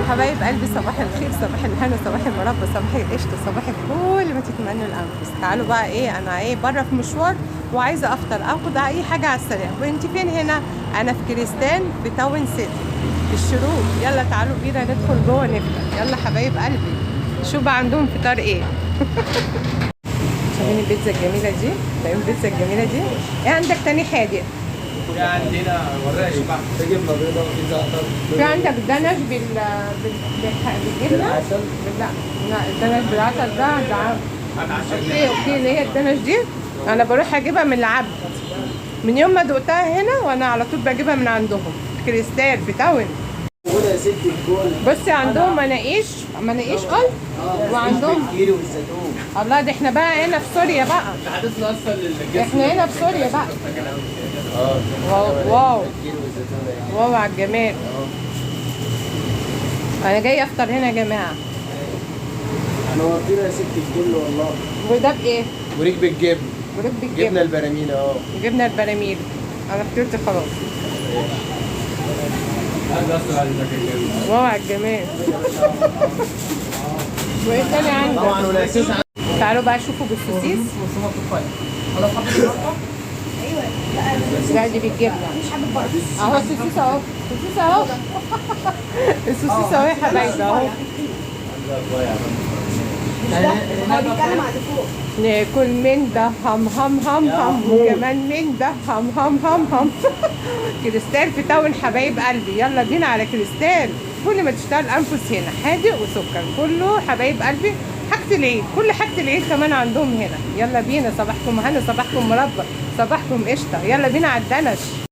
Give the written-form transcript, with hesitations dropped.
حبايب قلبي، صباح الخير، صباح الهنا، صباح المربى، صباح القشطه، صباح كل ما تتمنوا الانفس. تعالوا بقى انا بره في مشوار وعايزه افطر، اخد اي حاجه على السريع. وانت فين هنا؟ انا في كريستال في تاون سيتي في الشروق. يلا تعالوا بينا ندخل جوه نفطر. يلا حبايب قلبي، شوف بقى عندهم فطار ايه. شايفين البيتزا الجميله دي؟ شايفين البيتزا الجميله دي؟ ايه عندك تاني حادق؟ في عندنا ورايا شبع، في جبنه بيضاء، في زعتر، في عندك دنش بالجبنه؟ بالعسل. لا الدنش بالعسل ده اوكي اللي هي الدنش دي انا بروح اجيبها من العبد. من يوم ما دقتها هنا وانا على طول بجيبها من عندهم كريستال في تاون. موجوده يا ست الكل. بصي عندهم مناقيش قلب، وعندهم الكيري والزيتون. الله، ده احنا بقى هنا في سوريا بقى. حاطط لي اصلا للجسم. احنا هنا في سوريا بقى. واو واو على الجمال. انا جاي افطر هنا يا جماعه. نورتينا يا ست الكل والله. وده بايه؟ وريك بالجبن. ورد جبنه بالجبنه. البراميل جبنه البراميل. انا فطرت خلاص. واو على الجمال. وايه تاني عندك؟ طبعا والاساس تعالوا بقى شوفوا بالسوسيس. لا دي بالجبنه. اهو السوسيس اهو، السوسيس اهو. السوسيس اهو يا حبايبي اهو. ناكل من ده هم هم هم هم، وكمان من ده هم هم هم هم. كريستال في تاون حبايب قلبي. يلا بينا على كريستال. كل ما تشتغل انفس هنا حادق وسكر كله حبايب قلبي. حاجة العيد، كل حاجة العيد كمان عندهم هنا. يلا بينا، صباحكم هنا، صباحكم مربى، صباحكم قشطة. يلا بينا على الدنش.